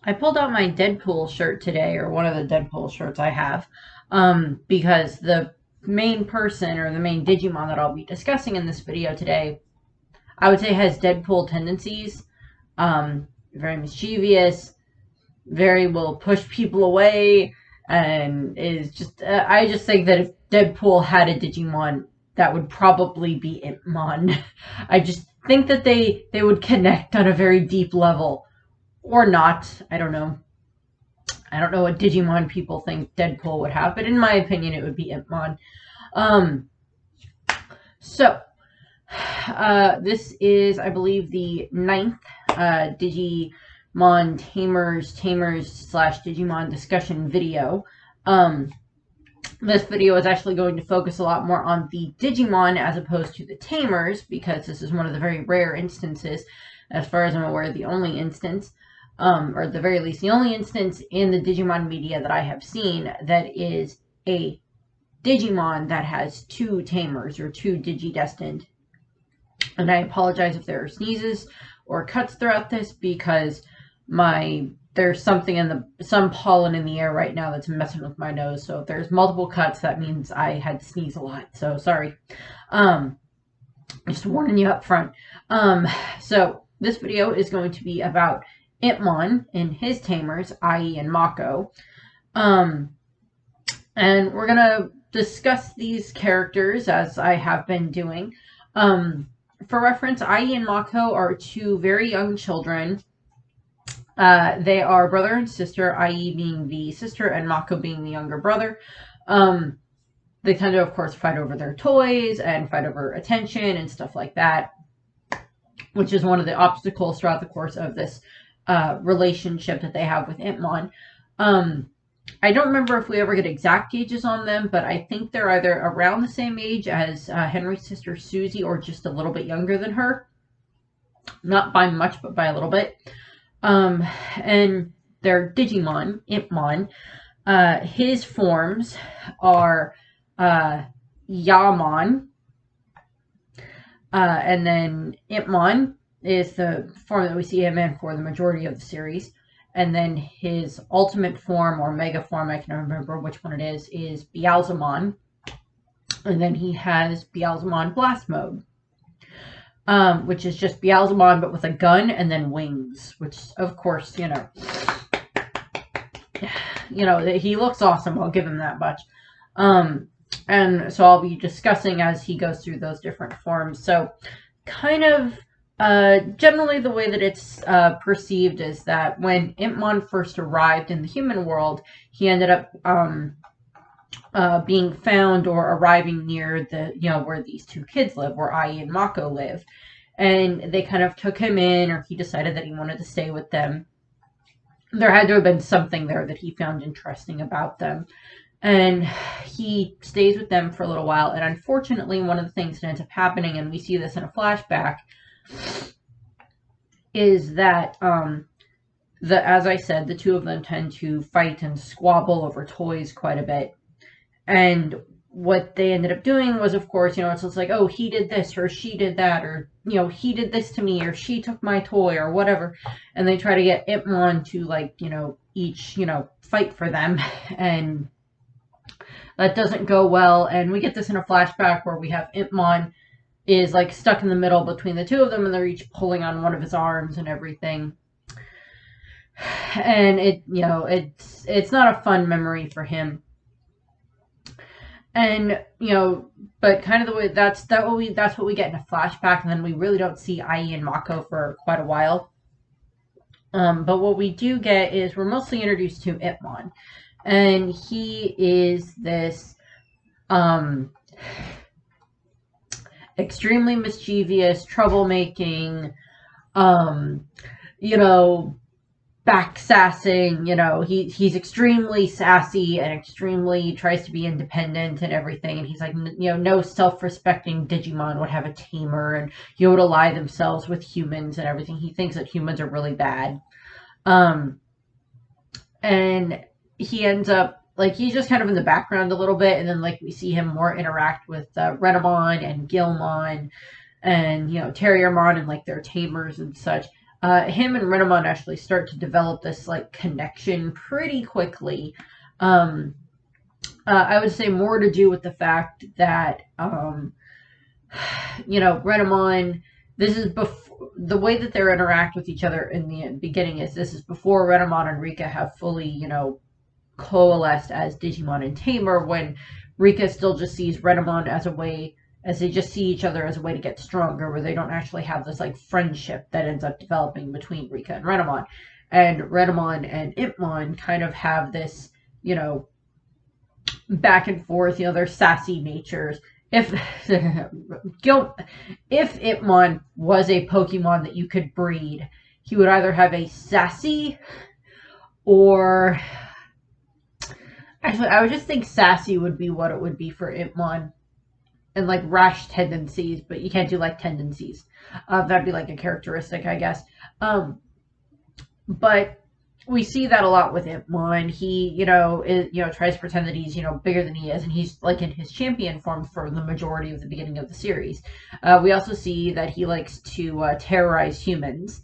I pulled out my Deadpool shirt today, or one of the Deadpool shirts I have, because the main person or the main Digimon that I'll be discussing in this video today, I would say has Deadpool tendencies. Very mischievous, very will push people away, and is just. I just think that if Deadpool had a Digimon, that would probably be Impmon. I just think that they would connect on a very deep level, or not. I don't know. I don't know what Digimon people think Deadpool would have, but in my opinion, it would be Impmon. Um, so, this is, I believe, the ninth Digimon Tamers slash Digimon discussion video. This video is actually going to focus a lot more on the Digimon as opposed to the Tamers, because this is one of the very rare instances, as far as I'm aware, the only instance, or at the very least, the only instance in the Digimon media that I have seen that is a Digimon that has two Tamers, or two Digidestined. And I apologize if there are sneezes or cuts throughout this, because there's something in some pollen in the air right now that's messing with my nose. So if there's multiple cuts, that means I had to sneeze a lot. So sorry. Just warning you up front. So this video is going to be about Impmon and his tamers, i.e. in Mako. And we're going to discuss these characters as I have been doing. For reference, Ai and Mako are two very young children. They are brother and sister, Ai being the sister and Mako being the younger brother. They tend to, of course, fight over their toys and fight over attention and stuff like that, which is one of the obstacles throughout the course of this relationship that they have with Impmon. I don't remember if we ever get exact ages on them, but I think they're either around the same age as Henry's sister Susie, or just a little bit younger than her. Not by much, but by a little bit. And their Digimon, Impmon, his forms are Yamon, and then Impmon is the form that we see him in for the majority of the series. And then his ultimate form, or mega form, I can't remember which one it is Beelzemon. And then he has Beelzemon Blast Mode, which is just Beelzemon but with a gun and then wings, which, of course, you know, he looks awesome. I'll give him that much. And so I'll be discussing as he goes through those different forms. So kind of generally the way that it's perceived is that when Impmon first arrived in the human world, he ended up being found or arriving near where these two kids live, where Ai and Mako live. And they kind of took him in, or he decided that he wanted to stay with them. There had to have been something there that he found interesting about them. And he stays with them for a little while. And unfortunately, one of the things that ends up happening, and we see this in a flashback, is that, as I said, the two of them tend to fight and squabble over toys quite a bit. And what they ended up doing was, of course, it's just like, oh, he did this, or she did that, or, he did this to me, or she took my toy, or whatever. And they try to get Impmon to, like, each, fight for them. And that doesn't go well. And we get this in a flashback where we have Impmon is, like, stuck in the middle between the two of them, and they're each pulling on one of his arms and everything. And it's not a fun memory for him. And, but kind of the way that's what we get in a flashback, and then we really don't see Ai and Mako for quite a while. But what we do get is we're mostly introduced to Impmon, and he is this extremely mischievous, troublemaking, backsassing, he's extremely sassy and extremely tries to be independent and everything. And he's like, no self-respecting Digimon would have a tamer, and would ally themselves with humans and everything. He thinks that humans are really bad. And he ends up, like, he's just kind of in the background a little bit. And then, like, we see him more interact with Renamon and Gilmon and, Terriermon and, like, their tamers and such. him and Renamon actually start to develop this like connection pretty quickly. I would say more to do with the fact that Renamon, this is before the way that they interact with each other in the beginning is this is before Renamon and Rika have fully, coalesced as Digimon and Tamer, when Rika still just sees Renamon as a way, as they just see each other as a way to get stronger, where they don't actually have this like friendship that ends up developing between Rika and Renamon. And Renamon and Impmon kind of have this, back and forth, their sassy natures. If Impmon was a Pokemon that you could breed, he would either have a sassy or actually I would just think sassy would be what it would be for Impmon, and like rash tendencies, but you can't do like tendencies. That'd be like a characteristic, I guess. But we see that a lot with Impmon. He, tries to pretend that he's, bigger than he is, and he's like in his champion form for the majority of the beginning of the series. We also see that he likes to terrorize humans.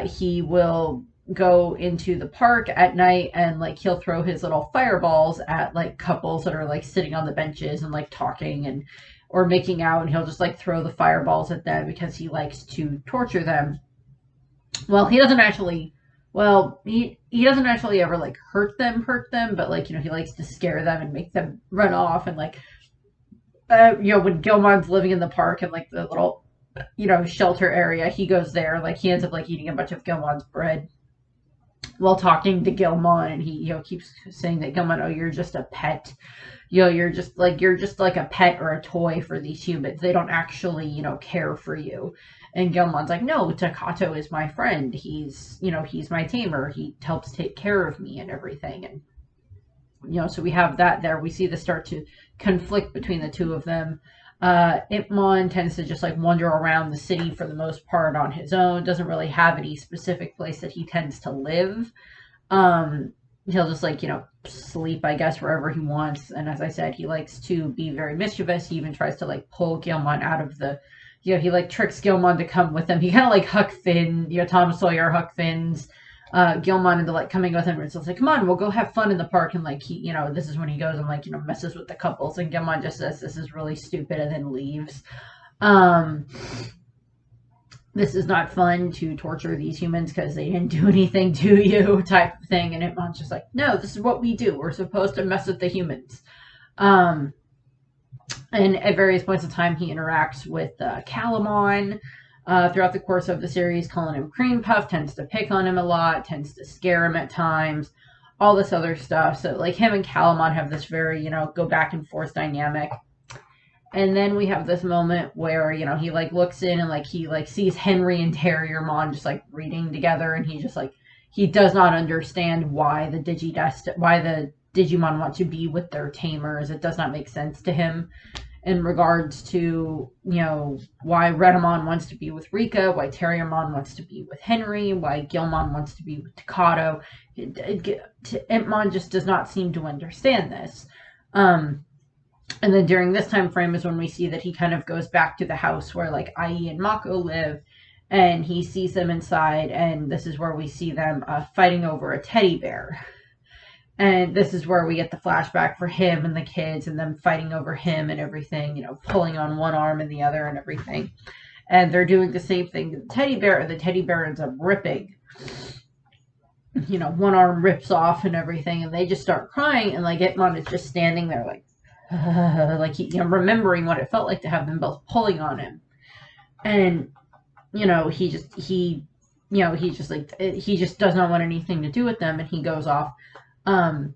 He will go into the park at night and like he'll throw his little fireballs at like couples that are like sitting on the benches and like talking and or making out, and he'll just like throw the fireballs at them because he likes to torture them. Well, he doesn't actually he doesn't actually ever like hurt them, but like, he likes to scare them and make them run off. And like, when Gilmon's living in the park and like the little, shelter area, he goes there, like he ends up like eating a bunch of Gilmon's bread while talking to Gilmon, and he, keeps saying that Gilmon, oh, you're just a pet. You're just like a pet or a toy for these humans. They don't actually, care for you. And Gilmon's like, no, Takato is my friend. He's my tamer. He helps take care of me and everything. And, so we have that there. We see this start to conflict between the two of them. Impmon tends to just like wander around the city for the most part on his own. Doesn't really have any specific place that he tends to live. He'll just like, sleep, I guess, wherever he wants. And as I said, he likes to be very mischievous. He even tries to like pull Gilmon out of the, he like tricks Gilmon to come with him. He kind of like Huck Finn, Tom Sawyer, Huck Finn's Gilmon into like coming with him. And it's like, come on, we'll go have fun in the park. And like, he, this is when he goes and like, messes with the couples. And Gilmon just says, this is really stupid, and then leaves. This is not fun to torture these humans because they didn't do anything to you, type of thing. And Impmon's just like, no, this is what we do. We're supposed to mess with the humans. And at various points in time, he interacts with Calamon throughout the course of the series, calling him Cream Puff, tends to pick on him a lot, tends to scare him at times, all this other stuff. So, like, him and Calamon have this very, go back and forth dynamic. And then we have this moment where, he like looks in and like he like sees Henry and Terriermon just like reading together, and he just like he does not understand why the Digimon want to be with their tamers. It does not make sense to him in regards to, why Renamon wants to be with Rika, why Terriermon wants to be with Henry, why Gilmon wants to be with Takato. Impmon just does not seem to understand this. And then during this time frame is when we see that he kind of goes back to the house where like IE and Mako live, and he sees them inside, and this is where we see them fighting over a teddy bear. And this is where we get the flashback for him and the kids and them fighting over him and everything, pulling on one arm and the other and everything. And they're doing the same thing to the teddy bear, and the teddy bear ends up ripping. One arm rips off and everything, and they just start crying, and like Impmon is just standing there like, like he, remembering what it felt like to have them both pulling on him. And, he just does not want anything to do with them, and he goes off. And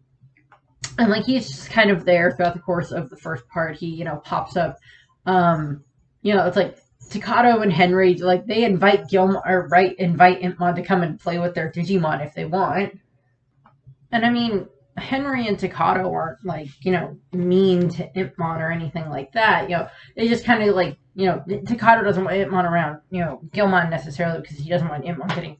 like, he's just kind of there throughout the course of the first part. He, pops up, it's like Takato and Henry, like, they invite Impmon to come and play with their Digimon if they want. And I mean, Henry and Takato aren't like, mean to Impmon or anything like that. They just kind of like, Takato doesn't want Impmon around, Gilmon necessarily, because he doesn't want Impmon getting,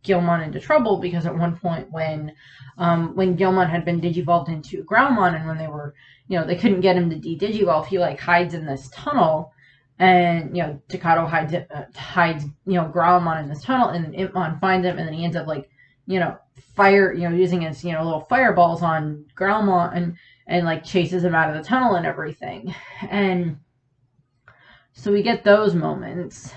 Gilmon into trouble, because at one point when Gilmon had been digivolved into Growlmon, and when they were, they couldn't get him to de-digivolve, he like hides in this tunnel, And, Takato hides, Growlmon in this tunnel, and Impmon finds him, and then he ends up, like, using his, little fireballs on Growlmon, and, like, chases him out of the tunnel and everything. And so we get those moments.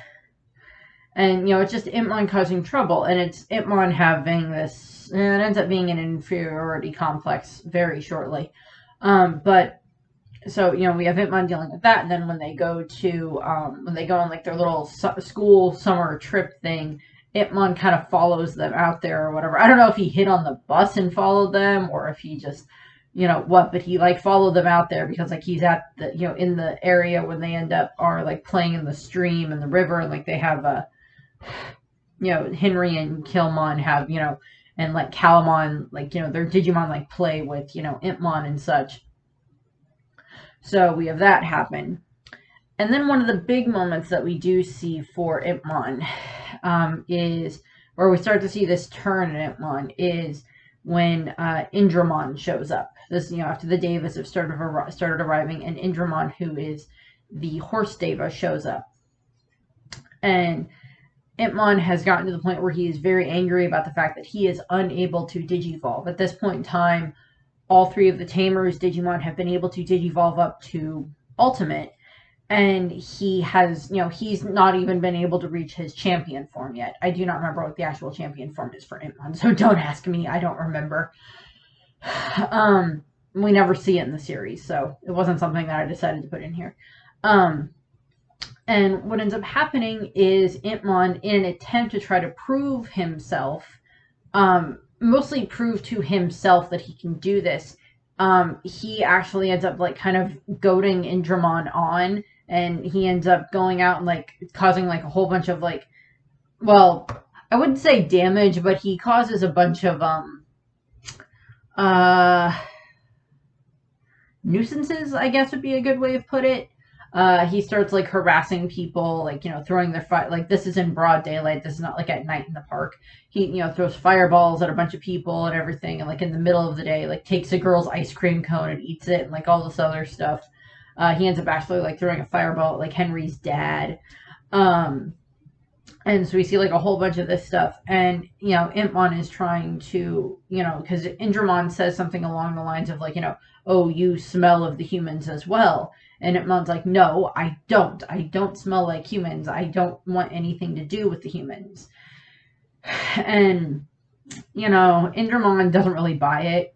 And, it's just Impmon causing trouble, and it's Impmon having this, and it ends up being an inferiority complex very shortly. But, so, we have Impmon dealing with that, and then when they go on, like, their little school summer trip thing, Impmon kind of follows them out there or whatever. I don't know if he hid on the bus and followed them, or if he just, but he, like, followed them out there because, like, he's at the, in the area when they end up are, like, playing in the stream and the river, and, like, they have a, Henry and Killmon have, and, like, Calamon, like, their Digimon, like, play with, Impmon and such. So we have that happen. And then one of the big moments that we do see for Impmon is, where we start to see this turn in Impmon, is when Indramon shows up. This, after the Devas have started arriving, and Indramon, who is the horse Deva, shows up. And Impmon has gotten to the point where he is very angry about the fact that he is unable to Digivolve. At this point in time, all 3 of the Tamers Digimon have been able to Digivolve up to Ultimate, and he has, he's not even been able to reach his champion form yet. I do not remember what the actual champion form is for Impmon, so don't ask me, I don't remember. We never see it in the series, so it wasn't something that I decided to put in here. And what ends up happening is Impmon, in an attempt to try to prove himself, mostly prove to himself that he can do this, he actually ends up, like, kind of goading Indramon on, and he ends up going out and, like, causing, like, a whole bunch of, like, well, I wouldn't say damage, but he causes a bunch of, nuisances, I guess would be a good way of put it. He starts, like, harassing people, like, throwing their like, this is in broad daylight, this is not, like, at night in the park. He, throws fireballs at a bunch of people and everything, and, like, in the middle of the day, like, takes a girl's ice cream cone and eats it, and, like, all this other stuff. He ends up actually, like, throwing a fireball at, like, Henry's dad. And so we see, like, a whole bunch of this stuff, and, Impmon is trying to, because Indramon says something along the lines of, like, oh, you smell of the humans as well. And Impmon's like, no, I don't. I don't smell like humans. I don't want anything to do with the humans. And, Indramon doesn't really buy it.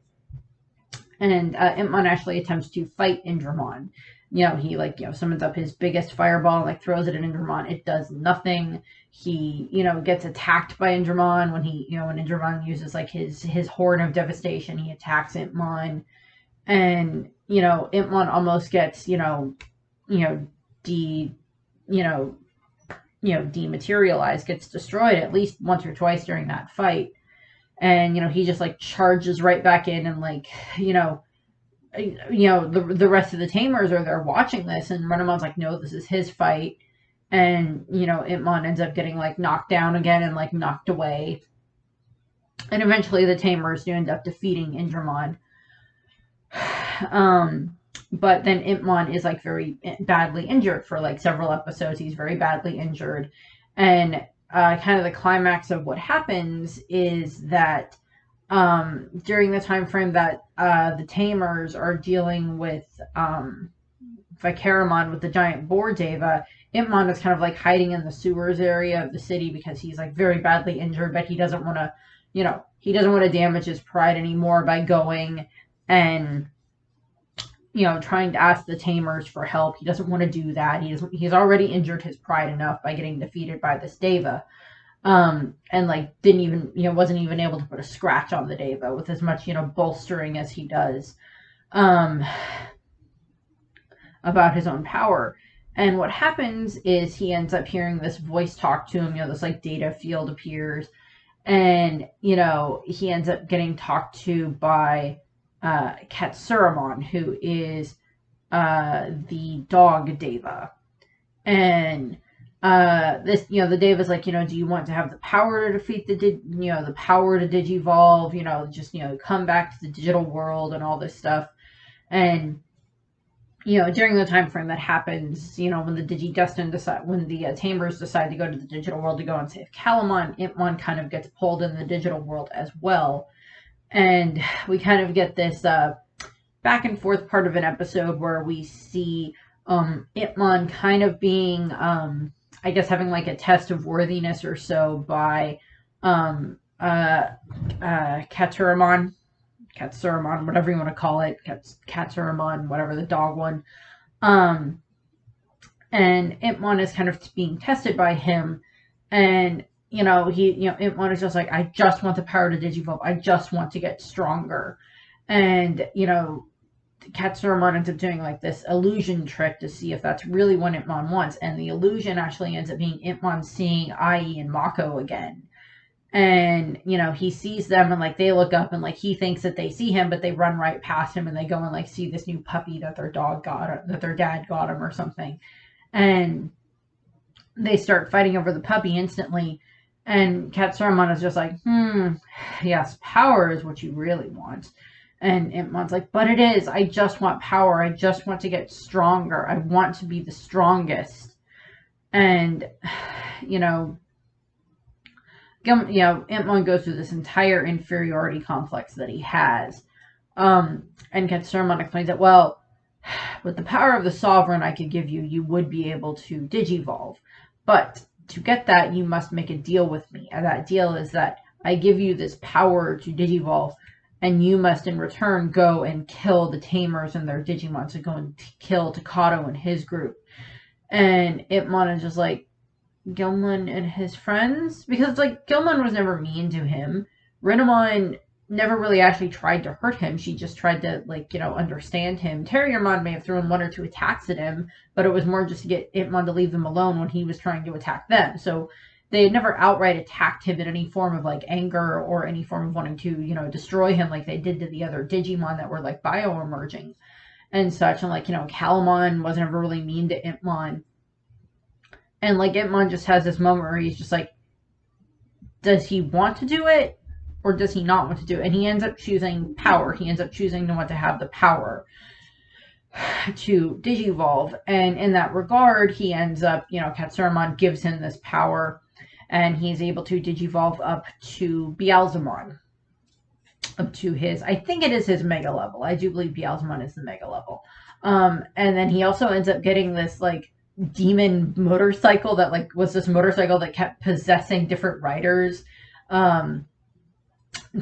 And Impmon actually attempts to fight Indramon. He, like, summons up his biggest fireball and, like, throws it at Indramon. It does nothing. He, gets attacked by Indramon when when Indramon uses, like, his horn of devastation. He attacks Impmon. And, Impmon almost gets, dematerialized, gets destroyed at least once or twice during that fight. And, he just, like, charges right back in, and, like, the rest of the Tamers are there watching this, and Renamon's like, no, this is his fight. And, Impmon ends up getting, like, knocked down again and, like, knocked away. And eventually the Tamers do end up defeating Indramon. But then Impmon is, like, very badly injured for, like, several episodes. He's very badly injured. And kind of the climax of what happens is that during the time frame that the Tamers are dealing with Vicaramon with the giant boar Deva, Impmon is kind of, like, hiding in the sewers area of the city because he's, like, very badly injured, but he doesn't want to, he doesn't want to damage his pride anymore by going and, trying to ask the Tamers for help. He doesn't want to do that. He's already injured his pride enough by getting defeated by this Deva. And, like, didn't even, wasn't even able to put a scratch on the Deva with as much, bolstering as he does, about his own power. And what happens is he ends up hearing this voice talk to him, this, like, data field appears, and, he ends up getting talked to by Katsuramon, who is the dog Deva. And this, the Deva's like, do you want to have the power to defeat the power to digivolve, just, come back to the digital world and all this stuff. And during the time frame that happens, when the Tamers decide to go to the digital world to go and save Calamon, Impmon kind of gets pulled in the digital world as well. And we kind of get this back and forth part of an episode where we see Impmon kind of being, I guess, having like a test of worthiness or so by Katsuramon, whatever you want to call it, Katsuramon, whatever, the dog one. And Impmon is kind of being tested by him, and Impmon is just like, I just want the power to digivolve. I just want to get stronger. And Katsuramon ends up doing like this illusion trick to see if that's really what Impmon wants, and the illusion actually ends up being Impmon seeing Ai and Mako again. And he sees them, and like they look up, and like he thinks that they see him, but they run right past him, and they go and like see this new puppy that their dad got him or something, and they start fighting over the puppy instantly. And Katsuramon is just like, yes, power is what you really want. And Impmon's like, but it is. I just want power. I just want to get stronger. I want to be the strongest. And Impmon goes through this entire inferiority complex that he has. And Katsuramon explains that, well, with the power of the Sovereign I could give you, you would be able to digivolve. But to get that, you must make a deal with me. And that deal is that I give you this power to digivolve, and you must in return go and kill the Tamers and their Digimon. So go and kill Takato and his group. And Impmon is just like, Gilmon and his friends? Because like Gilmon was never mean to him. Renamon never really actually tried to hurt him. She just tried to understand him. Terriermon may have thrown one or two attacks at him, but it was more just to get Impmon to leave them alone when he was trying to attack them. So they had never outright attacked him in any form of like anger or any form of wanting to destroy him like they did to the other Digimon that were like bio-emerging and such. And like Calamon wasn't ever really mean to Impmon. And like Impmon just has this moment where he's just like, does he want to do it or does he not want to do it? And he ends up choosing power. He ends up choosing to want to have the power to digivolve. And in that regard, he ends up, Katsuramon gives him this power, and he's able to digivolve up to Beelzemon. Up to his, I think it is his mega level. I do believe Beelzemon is the mega level. And then he also ends up getting this like demon motorcycle that like was this motorcycle that kept possessing different riders to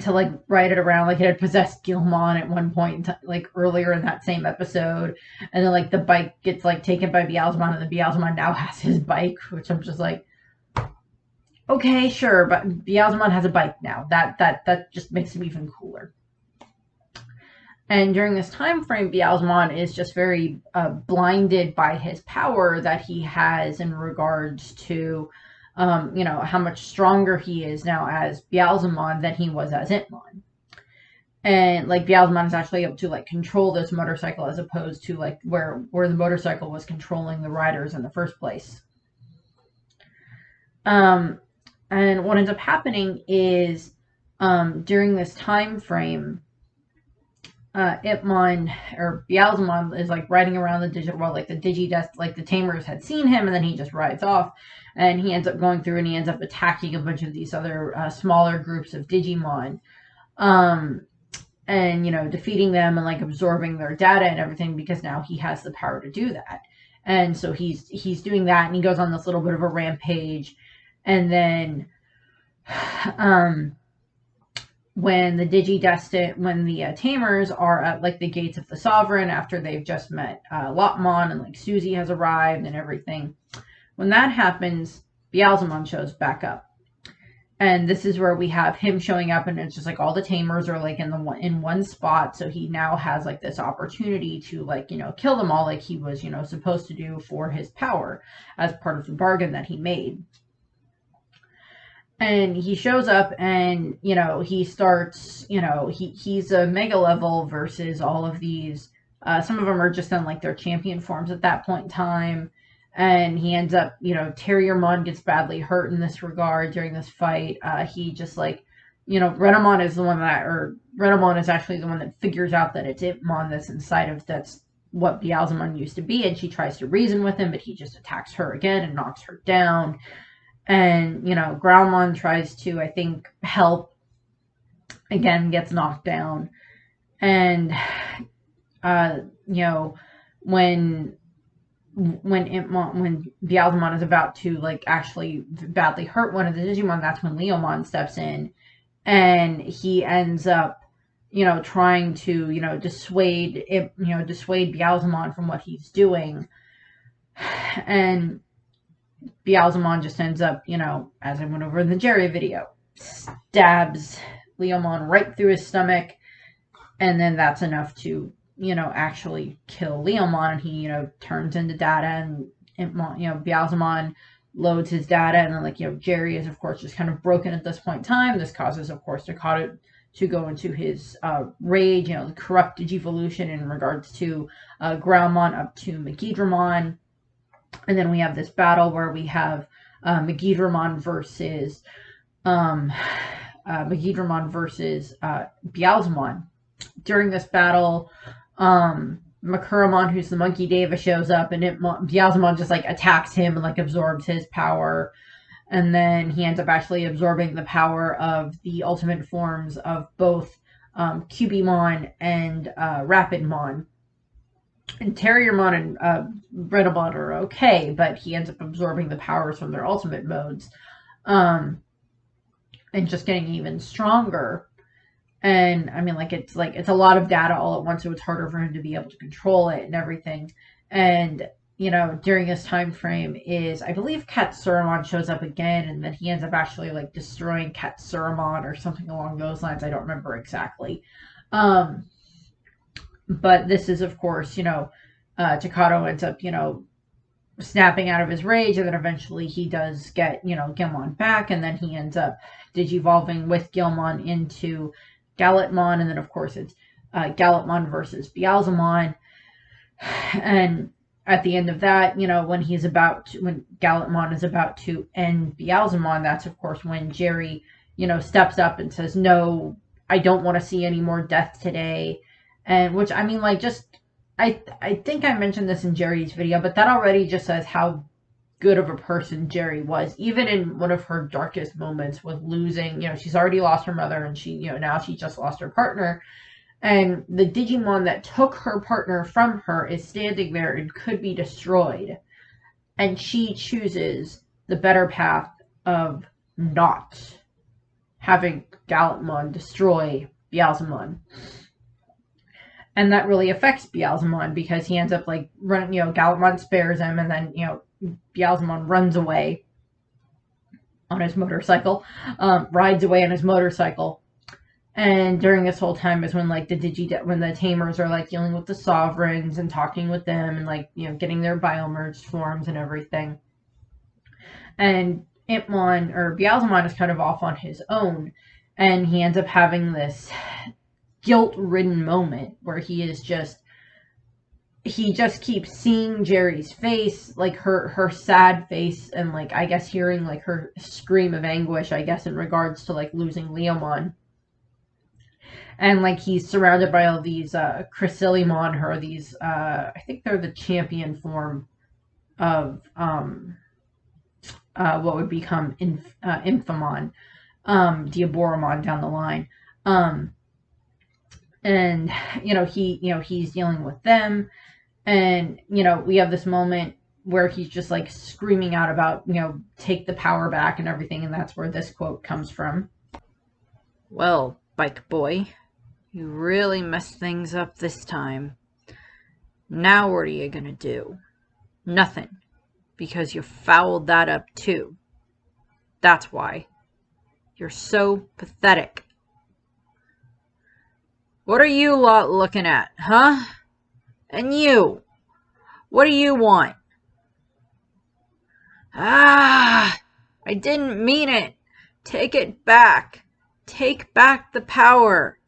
like ride it around. Like it had possessed Gilmon at one point, like earlier in that same episode, and then like the bike gets like taken by Beelzemon, and the Beelzemon now has his bike, which I'm just like, okay, sure, but Beelzemon has a bike now. That just makes him even cooler. And during this time frame, Beelzemon is just very blinded by his power that he has in regards to, how much stronger he is now as Beelzemon than he was as Impmon. And like Beelzemon is actually able to like control this motorcycle as opposed to like where the motorcycle was controlling the riders in the first place. And what ends up happening is during this time frame, Impmon or Beelzemon is like riding around the digital world, like the Tamers had seen him, and then he just rides off, and he ends up going through and he ends up attacking a bunch of these other smaller groups of Digimon, and defeating them and like absorbing their data and everything, because now he has the power to do that. And so he's doing that, and he goes on this little bit of a rampage, and then when the Tamers are at like the gates of the Sovereign after they've just met Lopmon, and like Susie has arrived and everything, when that happens, Beelzemon shows back up, and this is where we have him showing up, and it's just like all the Tamers are like in one spot, so he now has like this opportunity to like kill them all like he was supposed to do for his power as part of the bargain that he made. And he shows up, and he starts, he's a mega level versus all of these. Some of them are just in like their champion forms at that point in time, and he ends up, Terriermon gets badly hurt in this regard during this fight. He just like, Renamon is actually the one that figures out that it's Impmon that's inside of what Beelzemon used to be, and she tries to reason with him, but he just attacks her again and knocks her down. And, Groundmon tries to, I think, help, again, gets knocked down. And, when Beelzemon is about to, like, actually badly hurt one of the Digimon, that's when Leomon steps in, and he ends up, trying to, dissuade Beelzemon from what he's doing. And Beelzemon just ends up, as I went over in the Jerry video, stabs Leomon right through his stomach, and then that's enough to, actually kill Leomon, and he, turns into data, and Beelzemon loads his data, and then, Jerry is, of course, just kind of broken at this point in time. This causes, of course, Takato to go into his rage, the corrupt Digivolution in regards to Groundmon up to Megidramon. And then we have this battle where we have Megidramon versus Beelzemon. During this battle, Makuramon, who's the Monkey Deva, shows up, and Beelzemon just attacks him and absorbs his power. And then he ends up actually absorbing the power of the ultimate forms of both Cubimon and Rapidmon. And Terriermon and Brittlebon are okay, but he ends up absorbing the powers from their ultimate modes. And just getting even stronger. And I mean, it's a lot of data all at once, so it's harder for him to be able to control it and everything. And during this time frame is, I believe, Katsuramon shows up again, and then he ends up actually destroying Katsuramon or something along those lines. I don't remember exactly. But this is, of course, Takato ends up, snapping out of his rage, and then eventually he does get, Gilmon back, and then he ends up digivolving with Gilmon into Gallantmon, and then, of course, it's Gallantmon versus Beelzemon. And at the end of that, when Gallantmon is about to end Beelzemon, that's, of course, when Jerry, steps up and says, "No, I don't want to see any more death today." And which, I mean, I think I mentioned this in Jerry's video, but that already just says how good of a person Jerry was. Even in one of her darkest moments with losing, she's already lost her mother, and she, now she just lost her partner. And the Digimon that took her partner from her is standing there and could be destroyed. And she chooses the better path of not having Gallantmon destroy Beelzemon. And that really affects Beelzemon, because he ends up running, Gallantmon spares him, and then, Beelzemon runs away on his motorcycle, rides away on his motorcycle. And during this whole time is when when the Tamers are dealing with the Sovereigns and talking with them, and getting their biomerged forms and everything. And Impmon, or Beelzemon, is kind of off on his own, and he ends up having this guilt-ridden moment where he just keeps seeing Jerry's face, her sad face, and I guess hearing her scream of anguish, I guess, in regards to losing Leomon. And he's surrounded by all these Chrysiliemon, or these I think they're the champion form of what would become Impmon, Diaboromon down the line. And he's dealing with them, and we have this moment where he's just screaming out about take the power back and everything, and that's where this quote comes from. "Well, Bike Boy, you really messed things up this time. Now what are you gonna do? Nothing, because you fouled that up too. That's why. You're so pathetic. What are you lot looking at, huh? And you, what do you want? Ah, I didn't mean it. Take it back. Take back the power.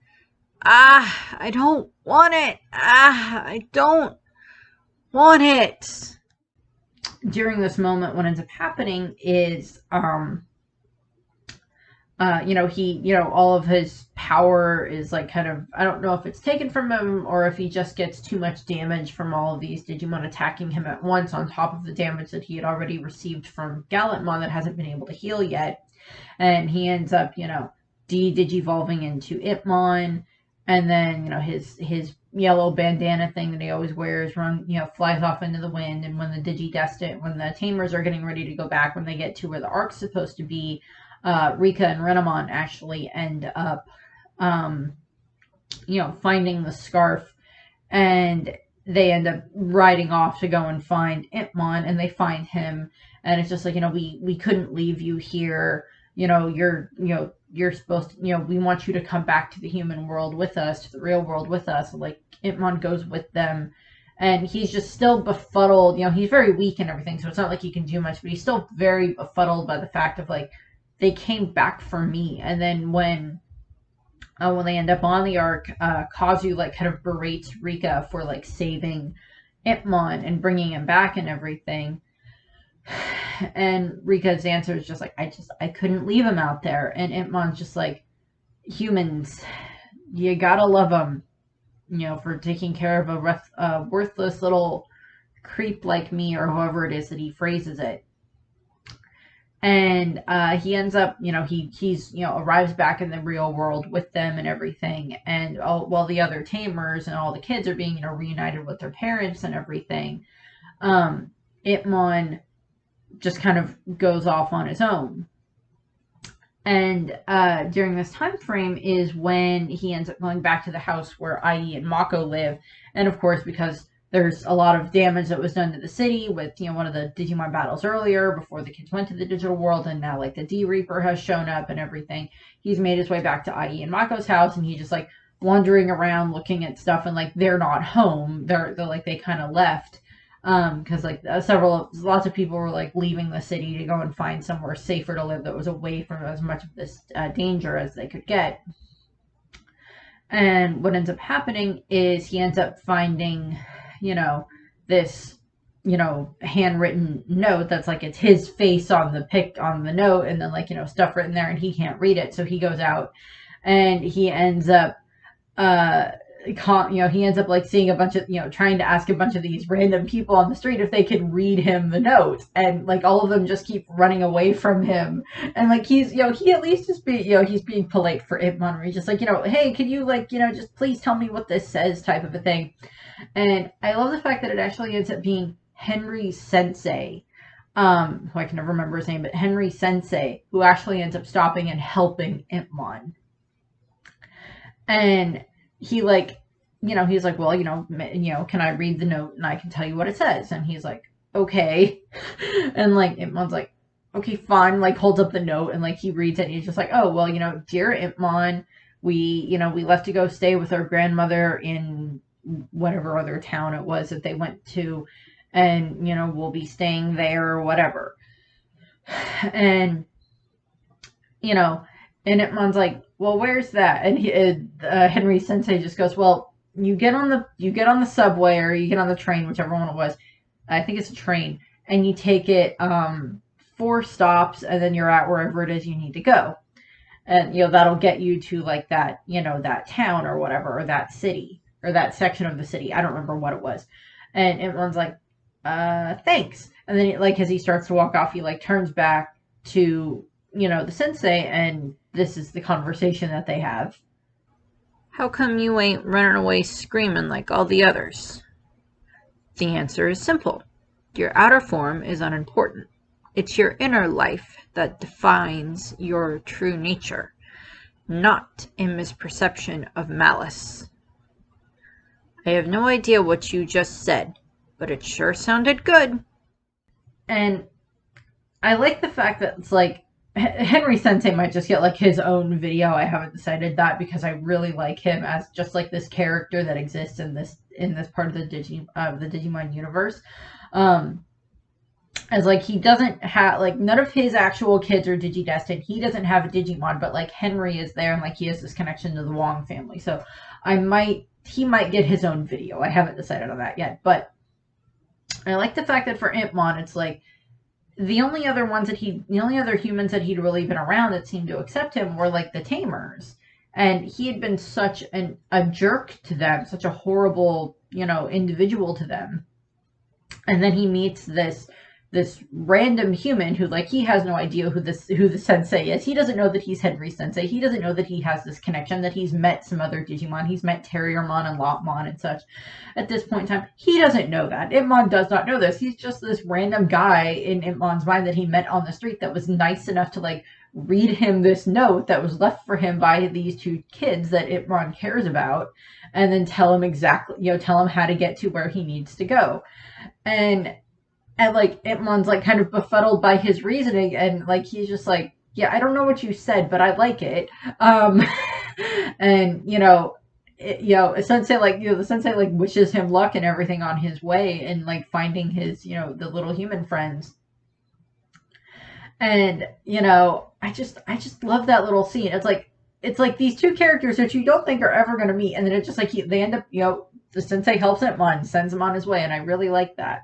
Ah, I don't want it. Ah, I don't want it." During this moment, what ends up happening is all of his power is like kind of, I don't know if it's taken from him or if he just gets too much damage from all of these Digimon attacking him at once on top of the damage that he had already received from Gallantmon that hasn't been able to heal yet. And he ends up, de-digivolving into Impmon, and then, his yellow bandana thing that he always wears flies off into the wind. And when the Tamers are getting ready to go back, when they get to where the ark's supposed to be, Rika and Renamon actually end up, finding the scarf, and they end up riding off to go and find Impmon, and they find him, and it's just like, we couldn't leave you here. You're supposed to, we want you to come back to the human world with us, to the real world with us. Like, Impmon goes with them, and he's just still befuddled. He's very weak and everything, so it's not like he can do much, but he's still very befuddled by the fact of, like, they came back for me. And then when they end up on the ark, Kazu, like, kind of berates Rika for, like, saving Impmon and bringing him back and everything. And Rika's answer is just like, I couldn't leave him out there. And Impmon's just like, humans, you gotta love them, for taking care of a worthless little creep like me, or however it is that he phrases it. And he ends up, he's arrives back in the real world with them and everything. And while the other Tamers and all the kids are being, reunited with their parents and everything, Impmon just kind of goes off on his own. And during this time frame is when he ends up going back to the house where IE and Mako live. And of course, because there's a lot of damage that was done to the city with, one of the Digimon battles earlier before the kids went to the digital world, and now, like, the D-Reaper has shown up and everything. He's made his way back to IE and Mako's house, and he's just, like, wandering around looking at stuff, and, like, they're not home. They're like, they kind of left. Because, like, lots of people were, like, leaving the city to go and find somewhere safer to live that was away from as much of this danger as they could get. And what ends up happening is he ends up finding, this, handwritten note that's like, it's his face on the note, and then, like, stuff written there, and he can't read it. So he goes out and he ends up, he ends up, like, seeing a bunch of, trying to ask a bunch of these random people on the street if they could read him the note, and, like, all of them just keep running away from him. And, like, he's, he at least is being, he's being polite for Impmon, where he's just like, hey, can you, like, just please tell me what this says, type of a thing. And I love the fact that it actually ends up being Henry Sensei, who I can never remember his name, but Henry Sensei, who actually ends up stopping and helping Impmon. And he, like, he's like, well, can I read the note and I can tell you what it says? And he's like, okay. And, like, Impmon's like, okay, fine, like, holds up the note, and, like, he reads it, and he's just like, oh, well, dear Impmon, we left to go stay with our grandmother in whatever other town it was that they went to, and, we'll be staying there or whatever. And, and Impmon's like, well, where's that? And Henry Sensei just goes, well, you get on the subway, or you get on the train, whichever one it was. I think it's a train, and you take it 4 stops, and then you're at wherever it is you need to go. And, that'll get you to, like, that, that town or whatever, or that city, or that section of the city. I don't remember what it was. And Impmon's like, thanks. And then, like, as he starts to walk off, he, like, turns back to, the sensei, and this is the conversation that they have. How come you ain't running away screaming like all the others? The answer is simple. Your outer form is unimportant. It's your inner life that defines your true nature, not a misperception of malice. I have no idea what you just said, but it sure sounded good. And I like the fact that it's like, Henry Sensei might just get, like, his own video. I haven't decided that, because I really like him as just, like, this character that exists in this part of the Digimon universe. As, like, he doesn't have, like, none of his actual kids are Digidestined. He doesn't have a Digimon, but, like, Henry is there, and, like, he has this connection to the Wong family. So he might get his own video. I haven't decided on that yet, but I like the fact that for Impmon, it's like, the only other humans that he'd really been around that seemed to accept him were like the Tamers. And he had been such a jerk to them, such a horrible, individual to them. And then he meets this random human who, like, he has no idea who the sensei is. He doesn't know that he's Henry Sensei. He doesn't know that he has this connection, that he's met some other Digimon. He's met Terriermon and Lopmon and such. At this point in time, he doesn't know that. Impmon does not know this. He's just this random guy in Impmon's mind that he met on the street that was nice enough to, like, read him this note that was left for him by these two kids that Impmon cares about, and then tell him how to get to where he needs to go. And like Impmon's like kind of befuddled by his reasoning, and like he's just like, yeah, I don't know what you said, but I like it. And Sensei, like, the Sensei like wishes him luck and everything on his way, and like finding his, the little human friends. And I just love that little scene. It's like these two characters that you don't think are ever going to meet, and then it's just like they end up, the Sensei helps Impmon, sends him on his way, and I really like that.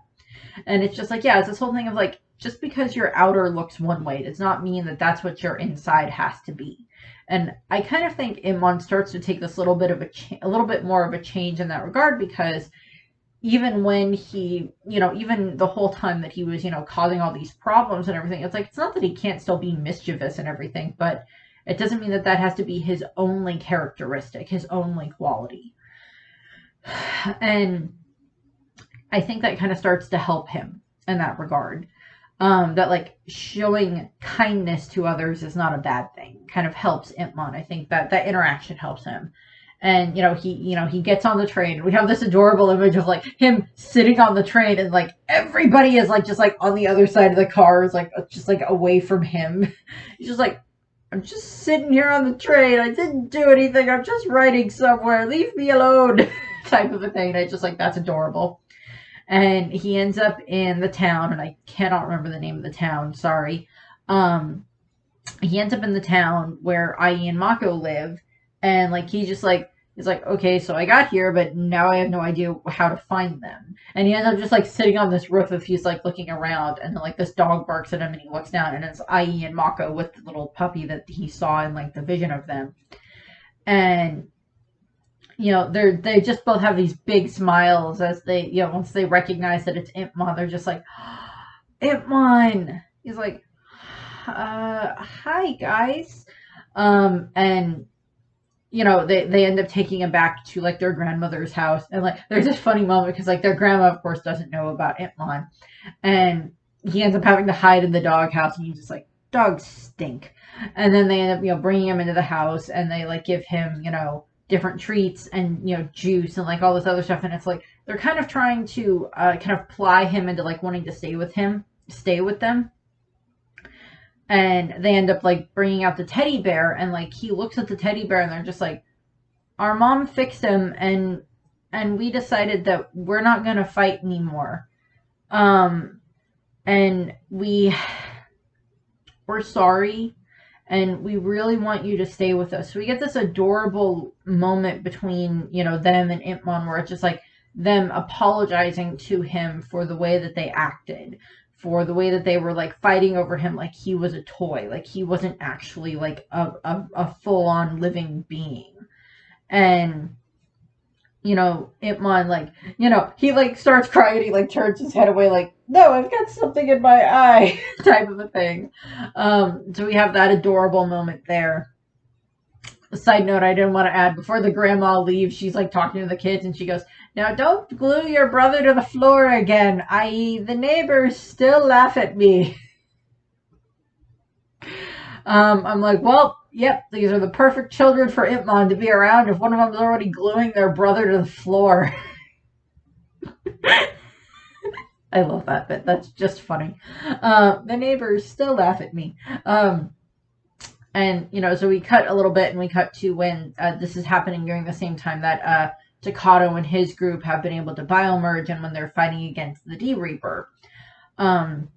And it's just like, yeah, it's this whole thing of like, just because your outer looks one way does not mean that that's what your inside has to be. And I kind of think Impmon starts to take this little bit of a little bit more of a change in that regard, because even when he, even the whole time that he was, causing all these problems and everything, it's like, it's not that he can't still be mischievous and everything, but it doesn't mean that that has to be his only characteristic, his only quality. And I think that kind of starts to help him in that regard. That like showing kindness to others is not a bad thing. Kind of helps Impmon. I think that interaction helps him. And he gets on the train. We have this adorable image of like him sitting on the train, and like everybody is like just like on the other side of the car, is like just like away from him. He's just like, I'm just sitting here on the train. I didn't do anything. I'm just riding somewhere. Leave me alone, type of a thing. And I just like, that's adorable. And he ends up in the town, and I cannot remember the name of the town, sorry. He ends up in the town where IE and Mako live, and like he's like, okay, so I got here, but now I have no idea how to find them. And he ends up just like sitting on this roof if he's like looking around, and then like this dog barks at him, and he looks down, and it's IE and Mako with the little puppy that he saw in like the vision of them. And they just both have these big smiles as they, once they recognize that it's Impmon, they're just like, Impmon! He's like, hi, guys. And, they end up taking him back to, like, their grandmother's house. And, like, there's this funny moment because, like, their grandma, of course, doesn't know about Impmon. And he ends up having to hide in the doghouse, and he's just like, dogs stink. And then they end up, bringing him into the house, and they, like, give him, different treats and juice and like all this other stuff, and it's like they're kind of trying to kind of ply him into like wanting to stay with them, and they end up like bringing out the teddy bear, and like he looks at the teddy bear, and they're just like, our mom fixed him, and we decided that we're not gonna fight anymore, and we're sorry, and we really want you to stay with us. So we get this adorable moment between, them and Impmon, where it's just like them apologizing to him for the way that they acted, for the way that they were like fighting over him like he was a toy, like he wasn't actually like a full-on living being. And Impmon, like, he like starts crying, and he like turns his head away like, no, I've got something in my eye, type of a thing. So we have that adorable moment there. A side note I didn't want to add, before the grandma leaves, she's like talking to the kids, and she goes, now don't glue your brother to the floor again, i.e. the neighbors still laugh at me. I'm like, well, yep, these are the perfect children for Impmon to be around if one of them's already gluing their brother to the floor. I love that bit. That's just funny. The neighbors still laugh at me. And, so we cut a little bit, and we cut to when this is happening during the same time that Takato and his group have been able to biomerge, and when they're fighting against the D-Reaper. And,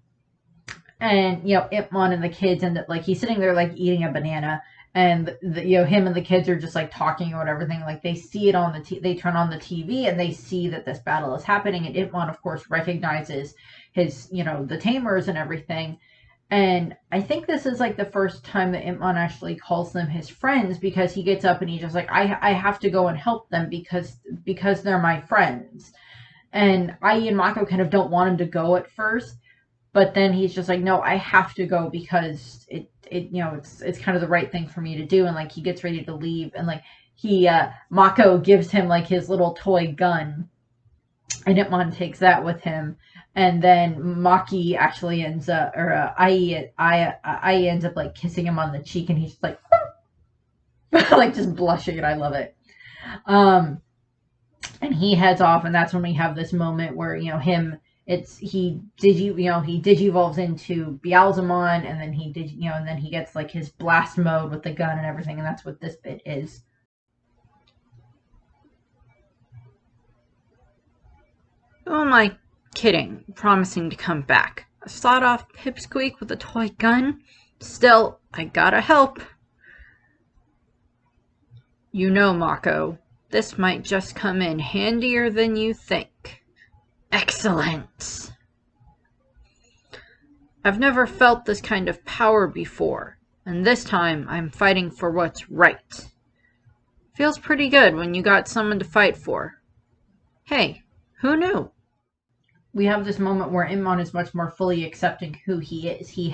Impmon and the kids end up, like, he's sitting there, like, eating a banana, and him and the kids are just like talking about everything. Like they see it on they turn on the TV and they see that this battle is happening, and Impmon of course recognizes his the Tamers and everything. And I think this is like the first time that Impmon actually calls them his friends, because he gets up and he's just like, I have to go and help them because they're my friends. And Ai and Mako kind of don't want him to go at first, but then he's just like, no, I have to go because it's kind of the right thing for me to do. And like he gets ready to leave, and like Mako gives him like his little toy gun, and Impmon takes that with him. And then Maki actually ends up, or Ai ends up like kissing him on the cheek, and he's like, like just blushing, and I love it. And he heads off, and that's when we have this moment where he digivolves into Beelzemon, and then and then he gets like his blast mode with the gun and everything, and that's what this bit is. Who am I kidding, promising to come back? A sawed-off pipsqueak with a toy gun? Still, I gotta help. Mako, this might just come in handier than you think. Excellent! I've never felt this kind of power before, and this time I'm fighting for what's right. Feels pretty good when you got someone to fight for. Hey, who knew? We have this moment where Impmon is much more fully accepting who he is. He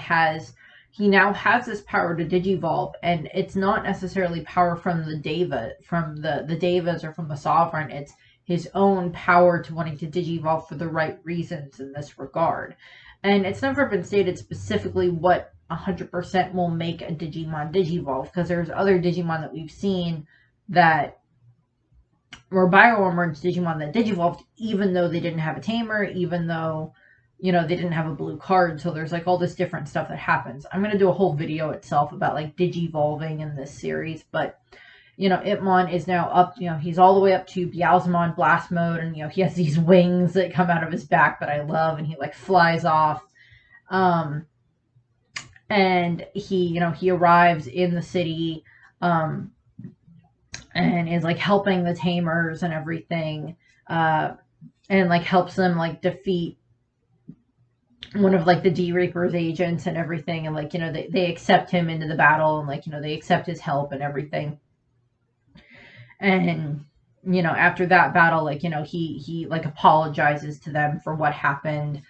now has this power to digivolve, and it's not necessarily power from the devas or from the sovereign. It's his own power to wanting to digivolve for the right reasons in this regard. And it's never been stated specifically what 100% will make a Digimon digivolve, because there's other Digimon that we've seen that were bio-emerged Digimon that digivolved even though they didn't have a tamer, even though they didn't have a blue card. So there's like all this different stuff that happens. I'm going to do a whole video itself about like digivolving in this series, but Impmon is now up, he's all the way up to Beelzemon blast mode, and he has these wings that come out of his back that I love, and he like flies off. And he arrives in the city, and is like helping the Tamers and everything, and like helps them like defeat one of like the D-Reaper's agents and everything, and like they accept him into the battle, and like they accept his help and everything. And after that battle, like he like apologizes to them for what happened,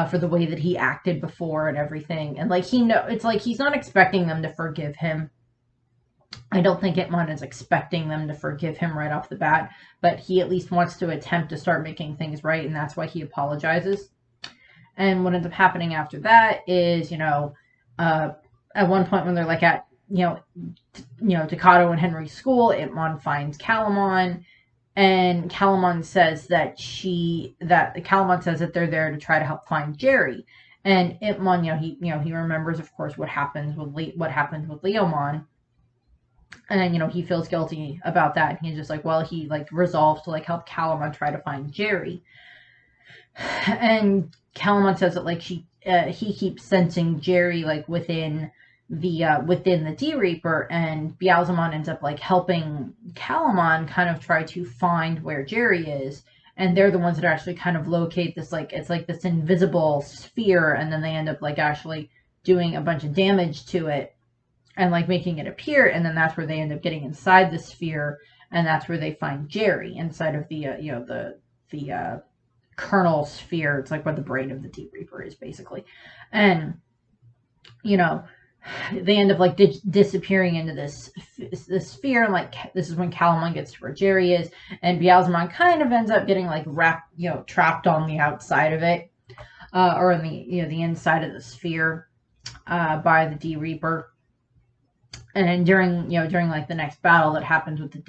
for the way that he acted before and everything, and like it's like he's not expecting them to forgive him. I don't think Impmon is expecting them to forgive him right off the bat, but he at least wants to attempt to start making things right, and that's why he apologizes. And what ends up happening after that is, at one point when they're like at, Takato and Henry's school, Impmon finds Calamon, and Calamon says that they're there to try to help find Jerry. And Impmon, he remembers, of course, what happened with Leomon. And he feels guilty about that, and he's just like, well, he like resolves to like help Calamon try to find Jerry. And Calamon says that like he keeps sensing Jerry like within the D-Reaper, and Beelzemon ends up like helping Calamon kind of try to find where Jerry is, and they're the ones that actually kind of locate this, like it's like this invisible sphere, and then they end up like actually doing a bunch of damage to it and like making it appear, and then that's where they end up getting inside the sphere, and that's where they find Jerry inside of the kernel sphere. It's like where the brain of the D-Reaper is, basically. And they end up like disappearing into this sphere, and like this is when Calamon gets to where Jerry is, and Beelzemon kind of ends up getting like wrapped, trapped on the outside of it, or in the inside of the sphere, by the D-Reaper. And during like the next battle that happens with the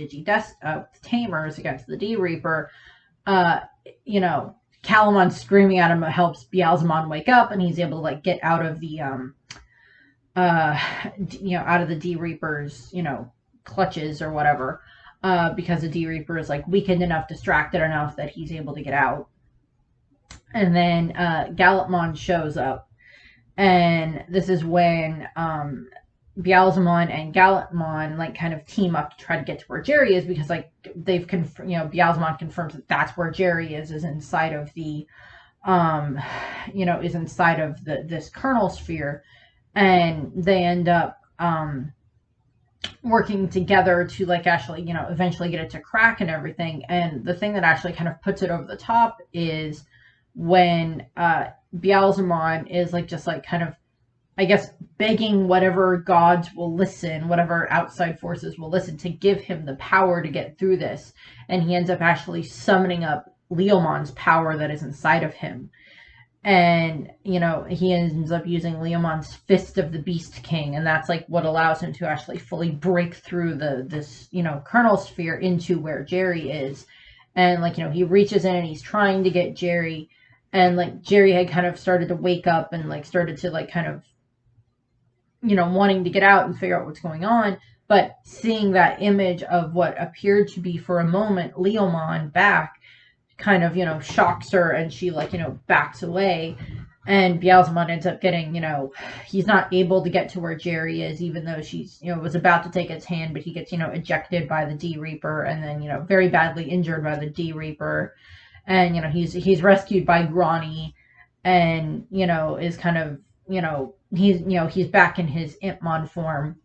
Tamers against the D-Reaper, Calamon screaming at him helps Beelzemon wake up, and he's able to like get out of the out of the D-Reaper's clutches or whatever, because the D-Reaper is like weakened enough, distracted enough that he's able to get out. And then Gallopmon shows up, and this is when Beelzemon and Gallantmon like kind of team up to try to get to where Jerry is, because like they've Beelzemon confirms that that's where Jerry is inside of the is inside of this kernel sphere, and they end up working together to like actually eventually get it to crack and everything. And the thing that actually kind of puts it over the top is when Beelzemon is like just like kind of, I guess, begging whatever gods will listen, whatever outside forces will listen, to give him the power to get through this. And he ends up actually summoning up Leomon's power that is inside of him. And, he ends up using Leomon's Fist of the Beast King. And that's like what allows him to actually fully break through this kernel sphere into where Jerry is. And like, he reaches in and he's trying to get Jerry. And like Jerry had kind of started to wake up and like started to like kind of wanting to get out and figure out what's going on, but seeing that image of what appeared to be for a moment Leomon back kind of, shocks her, and she like, backs away, and Beelzemon ends up getting, he's not able to get to where Jerry is, even though she's, was about to take its hand, but he gets, ejected by the D Reaper, and then, very badly injured by the D Reaper, and, he's rescued by Grani, and, is kind of, he's back in his Impmon form.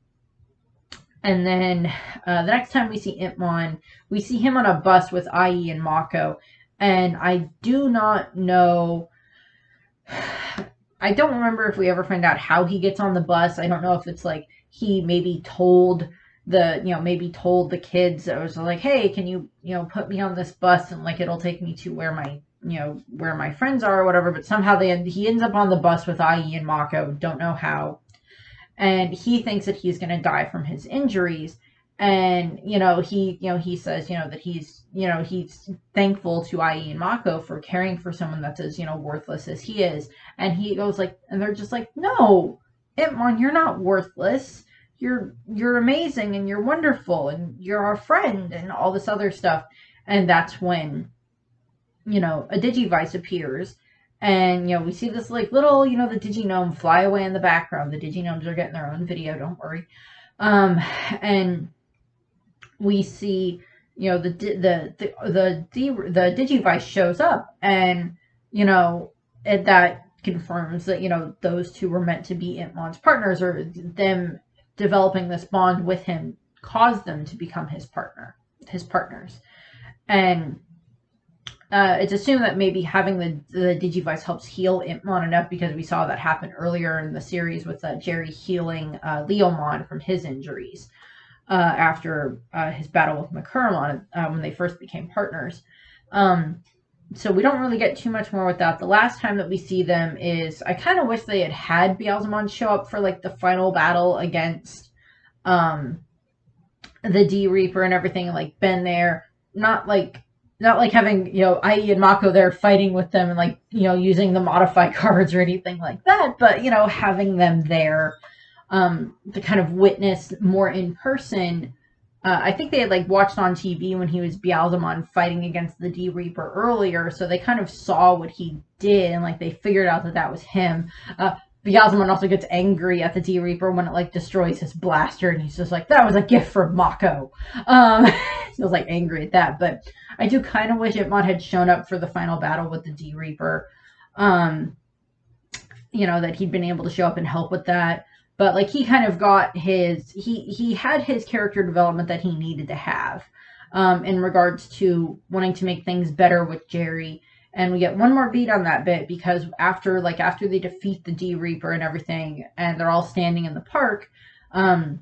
And then the next time we see Impmon, we see him on a bus with IE and Mako. And I do not know, I don't remember if we ever find out how he gets on the bus. I don't know if it's like he maybe told the kids that was like, hey, can you, put me on this bus, and like it'll take me to where my friends are or whatever. But somehow he ends up on the bus with IE and Mako, don't know how. And he thinks that he's going to die from his injuries. And, he says, that he's thankful to IE and Mako for caring for someone that's as, worthless as he is. And he goes like, and they're just like, no, Impmon, you're not worthless. You're amazing, and you're wonderful, and you're our friend, and all this other stuff. And that's when, a Digivice appears. And, we see this like little, the Diginome fly away in the background. The Diginomes are getting their own video, don't worry. And we see, the Digivice shows up, and, that confirms that, those two were meant to be Impmon's partners, or them developing this bond with him caused them to become his partners. And it's assumed that maybe having the Digivice helps heal Impmon enough, because we saw that happen earlier in the series with Jerry healing Leomon from his injuries after his battle with Makurumon when they first became partners. So we don't really get too much more with that. The last time that we see them is, I kind of wish they had Beelzemon show up for like the final battle against the D Reaper and everything, and like been there, not like having, IE and Mako there fighting with them and like, using the modify cards or anything like that, but, having them there to kind of witness more in person. I think they had like watched on TV when he was Beelzemon fighting against the D Reaper earlier, so they kind of saw what he did, and like they figured out that was him. Beelzemon also gets angry at the D Reaper when it like destroys his blaster, and he's just like, that was a gift from Mako. He was like angry at that. But I do kind of wish Impmon had shown up for the final battle with the D Reaper. That he'd been able to show up and help with that. But like he kind of got he had his character development that he needed to have in regards to wanting to make things better with Jerry. And we get one more beat on that bit, because after they defeat the D Reaper and everything, and they're all standing in the park, Impmon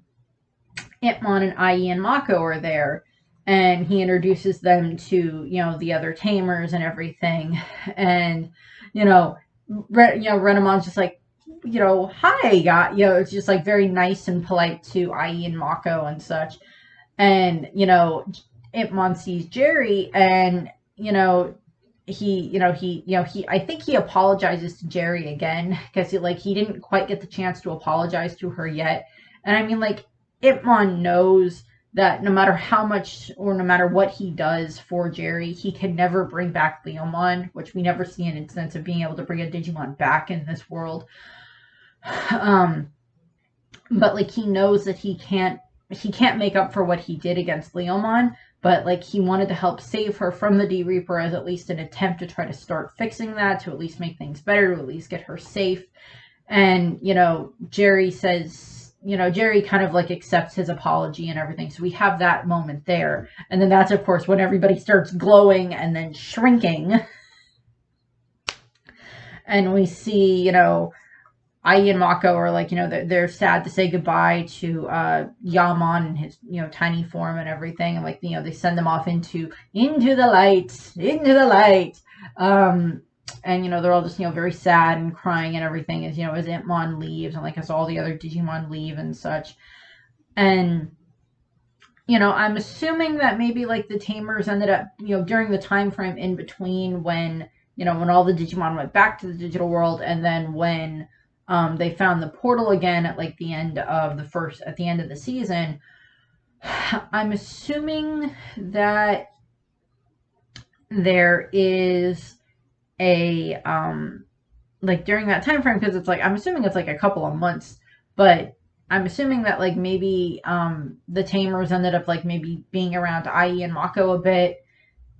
and IE and Mako are there, and he introduces them to the other Tamers and everything, and Renamon's just like, hi, God, it's just like very nice and polite to IE and Mako and such, and Impmon sees Jerry, and I think he apologizes to Jerry again, because he didn't quite get the chance to apologize to her yet. And I mean, like, Impmon knows that no matter how much or no matter what he does for Jerry, he can never bring back Leomon, which we never see an instance of being able to bring a Digimon back in this world. but like he knows that he can't make up for what he did against Leomon, but like he wanted to help save her from the D Reaper as at least an attempt to try to start fixing that, to at least make things better, to at least get her safe. And Jerry says, Jerry kind of like accepts his apology and everything. So we have that moment there. And then that's, of course, when everybody starts glowing and then shrinking. And we see, Ai and Mako are like, they're sad to say goodbye to Yaman and his, tiny form and everything. And like, they send them off into the light. And they're all just very sad and crying and everything as as Impmon leaves, and like as all the other Digimon leave and such. And I'm assuming that maybe like the Tamers ended up during the time frame in between when when all the Digimon went back to the digital world, and then when they found the portal again at like the end of the season. I'm assuming that there is a like during that time frame, because it's like I'm assuming it's like a couple of months, but I'm assuming that like maybe the Tamers ended up like maybe being around Ai and Mako a bit,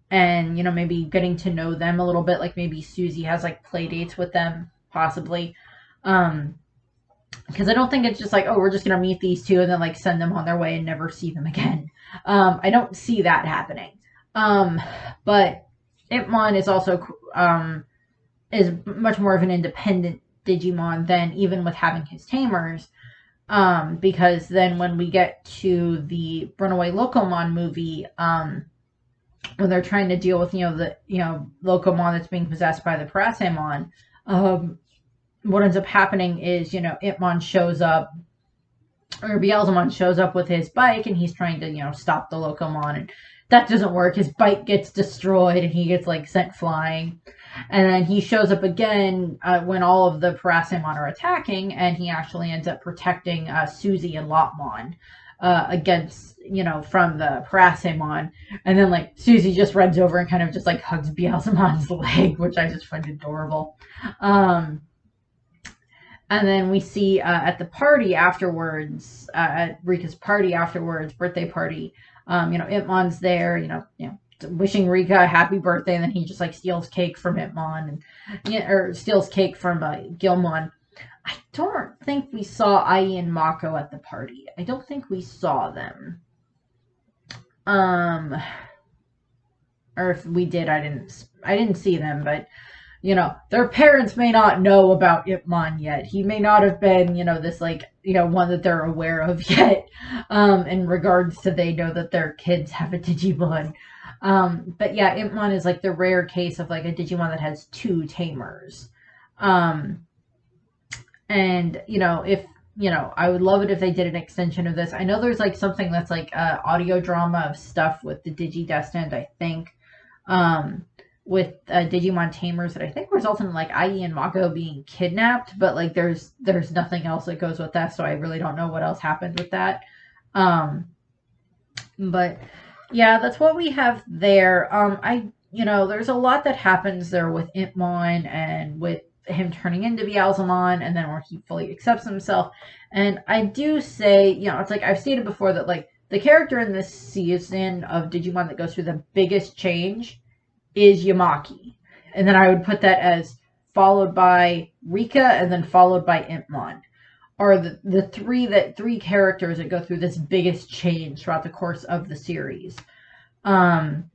and maybe getting to know them a little bit. Like maybe Susie has like play dates with them, possibly. Because I don't think it's just like, oh, we're just gonna meet these two and then like send them on their way and never see them again. I don't see that happening. But Impmon is also is much more of an independent Digimon than even with having his Tamers. Because then when we get to the Runaway Locomon movie, when they're trying to deal with the Locomon that's being possessed by the Parasamon, what ends up happening is Impmon shows up, or Beelzemon shows up with his bike, and he's trying to stop the Locomon, and that doesn't work. His bike gets destroyed and he gets like sent flying. And then he shows up again when all of the Parasamon are attacking, and he actually ends up protecting Susie and Lopmon against from the Parasamon. And then like Susie just runs over and kind of just like hugs Beelzemon's leg, which I just find adorable. And then we see at the party afterwards, at Rika's party afterwards, birthday party, Impmon's there, wishing Rika a happy birthday, and then he just like steals cake from Impmon, and or steals cake from Gilmon. I don't think we saw Ai and Mako at the party. I don't think we saw them. Or if we did, I didn't see them, but their parents may not know about Impmon yet. He may not have been, this like, one that they're aware of yet, in regards to they know that their kids have a Digimon. But yeah, Impmon is like the rare case of like a Digimon that has two Tamers. And, if, I would love it if they did an extension of this. I know there's like something that's like audio drama of stuff with the Digidestined, I think. With Digimon Tamers that I think results in like Ai and Mako being kidnapped, but like there's nothing else that goes with that, so I really don't know what else happened with that. But yeah, that's what we have there. There's a lot that happens there with Impmon and with him turning into Beelzemon, and then where he fully accepts himself. And I do say, it's like I've stated before that like the character in this season of Digimon that goes through the biggest change is Yamaki. And then I would put that as followed by Rika and then followed by Impmon. Are the three characters that go through this biggest change throughout the course of the series. And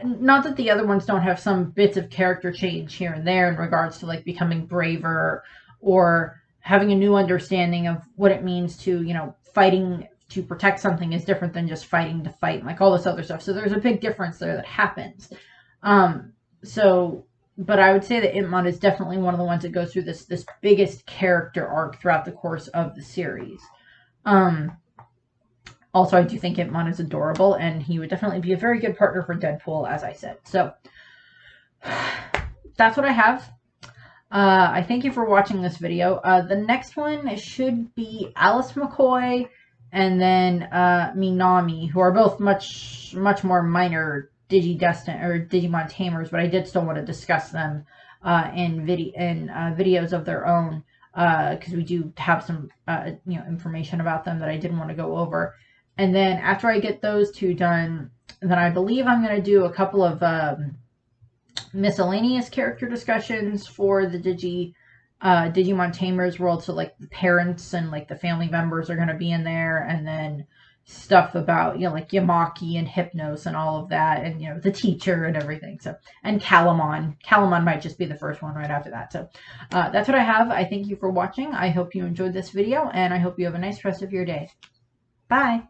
not that the other ones don't have some bits of character change here and there in regards to like becoming braver or having a new understanding of what it means to, fighting to protect something is different than just fighting to fight, and like all this other stuff. So there's a big difference there that happens. But I would say that Impmon is definitely one of the ones that goes through this biggest character arc throughout the course of the series. Also, I do think Impmon is adorable, and he would definitely be a very good partner for Deadpool, as I said. So that's what I have. I thank you for watching this video. The next one should be Alice McCoy and then Minami, who are both much more minor Digimon Tamers, but I did still want to discuss them in videos of their own. because we do have some information about them that I didn't want to go over. And then after I get those two done, then I believe I'm going to do a couple of miscellaneous character discussions for the Digimon Tamers world. So like the parents and like the family members are going to be in there, and then stuff about like Yamaki and Hypnos and all of that, and the teacher and everything. So, and Calamon might just be the first one right after that. So that's what I have. I thank you for watching. I hope you enjoyed this video, and I hope you have a nice rest of your day. Bye.